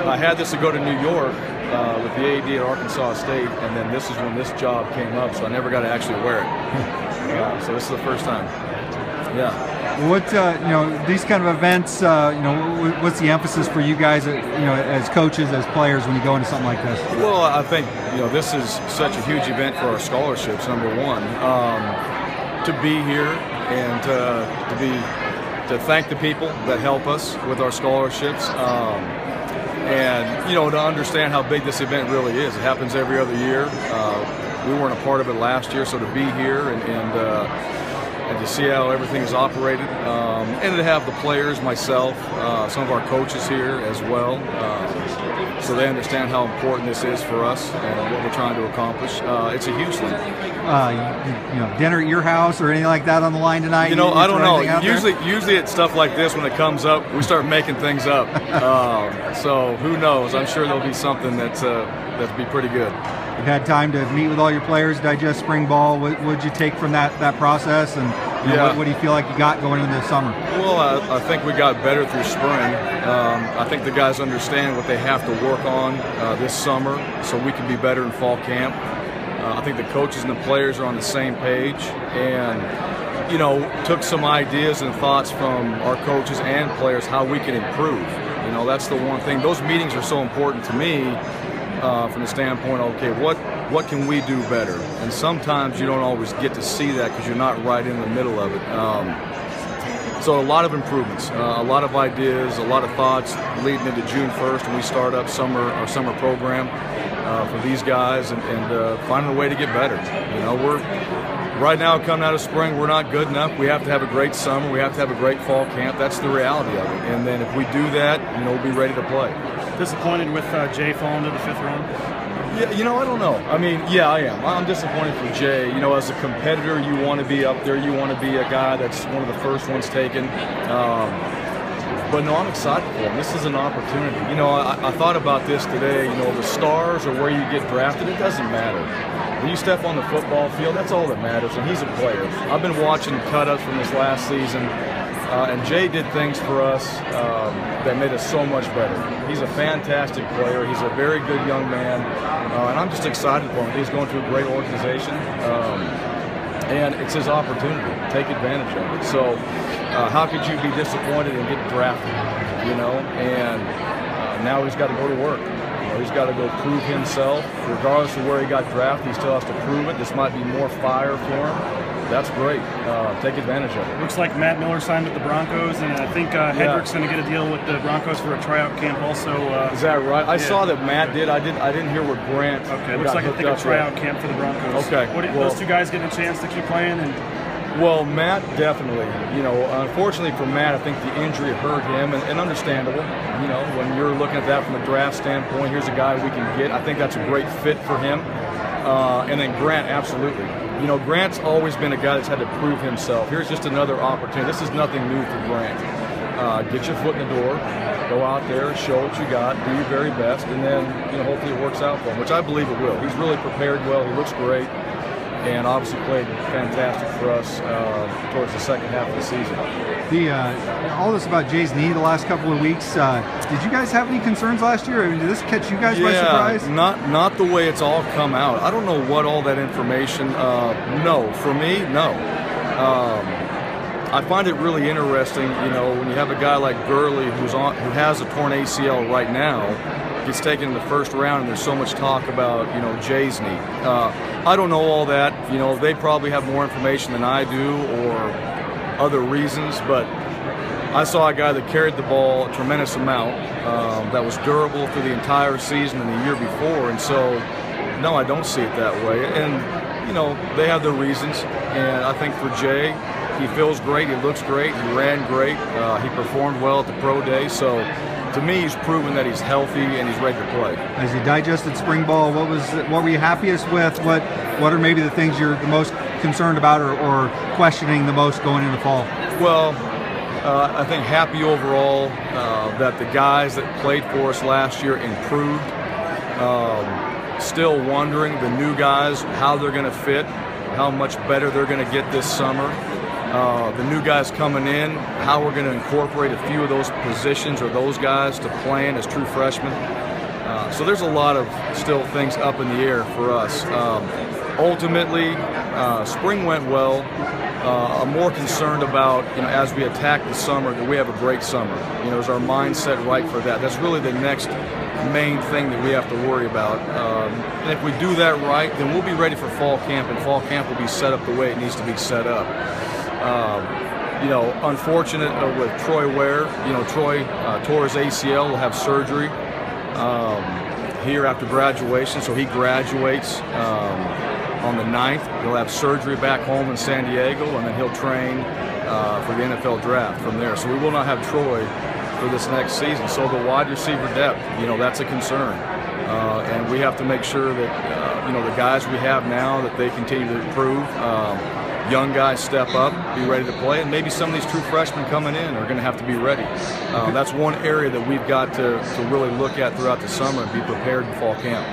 I had this to go to New York with the AD at Arkansas State, and then this is when this job came up, so I never got to actually wear it. So this is the first time. Yeah. What these kind of events, what's the emphasis for you guys, as coaches, as players, when you go into something like this? Well, I think this is such a huge event for our scholarships. Number one, to be here and to thank the people that help us with our scholarships, and to understand how big this event really is. It happens every other year. We weren't a part of it last year, so to be here and to see how everything is operated, and to have the players, myself, some of our coaches here as well, so they understand how important this is for us and what we're trying to accomplish. It's a huge thing. Dinner at your house or anything like that on the line tonight? I don't know. Usually it's stuff like this, when it comes up, we start making things up. So who knows? I'm sure there'll be something that'd be pretty good. You've had time to meet with all your players, digest spring ball. What did you take from that process, and what do you feel like you got going into the summer? Well, I think we got better through spring. I think the guys understand what they have to work on this summer, so we can be better in fall camp. I think the coaches and the players are on the same page, and took some ideas and thoughts from our coaches and players how we can improve. That's the one thing. Those meetings are so important to me. From the standpoint, okay, what can we do better? And sometimes you don't always get to see that because you're not right in the middle of it. So a lot of improvements, a lot of ideas, a lot of thoughts leading into June 1st when we start up our summer program for these guys, and finding a way to get better. We're right now coming out of spring, we're not good enough. We have to have a great summer. We have to have a great fall camp. That's the reality of it. And then if we do that, we'll be ready to play. Disappointed with Jay falling to the 5th round? Yeah, I don't know. I mean, yeah, I am. I'm disappointed for Jay. As a competitor, you want to be up there. You want to be a guy that's one of the first ones taken. But no, I'm excited for him. This is an opportunity. I thought about this today. The stars or where you get drafted, it doesn't matter. When you step on the football field, that's all that matters, and he's a player. I've been watching cut-ups from this last season, and Jay did things for us that made us so much better. He's a fantastic player. He's a very good young man, and I'm just excited for him. He's going to a great organization, and it's his opportunity. Take advantage of it. So how could you be disappointed and get drafted, And now he's got to go to work. He's got to go prove himself. Regardless of where he got drafted, he still has to prove it. This might be more fire for him. That's great. Take advantage of it. Looks like Matt Miller signed with the Broncos, and I think Hedrick's going to get a deal with the Broncos for a tryout camp also. Is that right? I saw that Matt did. I didn't hear what Grant. Okay, looks like a tryout camp for the Broncos. Okay. Those two guys getting a chance to keep playing? Well, Matt definitely. Unfortunately for Matt, I think the injury hurt him, and understandable. When you're looking at that from a draft standpoint, here's a guy we can get. I think that's a great fit for him. And then Grant, absolutely. Grant's always been a guy that's had to prove himself. Here's just another opportunity. This is nothing new for Grant. Get your foot in the door, go out there, show what you got, do your very best, and then hopefully it works out for him, which I believe it will. He's really prepared well. He looks great. And obviously played fantastic for us towards the second half of the season. All this about Jay's knee the last couple of weeks, did you guys have any concerns last year? I mean, did this catch you guys by surprise? Not the way it's all come out. I don't know what all that information, no. For me, no. I find it really interesting, when you have a guy like Gurley who has a torn ACL right now, gets taken in the first round, and there's so much talk about, Jay's knee. I don't know all that. They probably have more information than I do, or other reasons, but I saw a guy that carried the ball a tremendous amount, that was durable through the entire season and the year before, and so, no, I don't see it that way. And, they have their reasons, and I think for Jay, he feels great, he looks great, he ran great, he performed well at the pro day, so to me, he's proven that he's healthy and he's ready to play. As you digested spring ball, what were you happiest with? What are maybe the things you're the most concerned about or questioning the most going into fall? Well, I think happy overall that the guys that played for us last year improved. Still wondering, the new guys, how they're going to fit, how much better they're going to get this summer. the new guys coming in, how we're going to incorporate a few of those positions or those guys to plan as true freshmen. So there's a lot of still things up in the air for us. Ultimately, spring went well. I'm more concerned about, as we attack the summer, that we have a great summer. Is our mindset right for that? That's really the next main thing that we have to worry about. And if we do that right, then we'll be ready for fall camp, and fall camp will be set up the way it needs to be set up. Unfortunate with Troy Ware. Troy tore his ACL, will have surgery here after graduation, so he graduates on the 9th. He'll have surgery back home in San Diego, and then he'll train for the NFL draft from there. So we will not have Troy for this next season. So the wide receiver depth, that's a concern. And we have to make sure that, the guys we have now, that they continue to improve. Young guys step up, be ready to play, and maybe some of these true freshmen coming in are going to have to be ready. That's one area that we've got to really look at throughout the summer and be prepared in fall camp.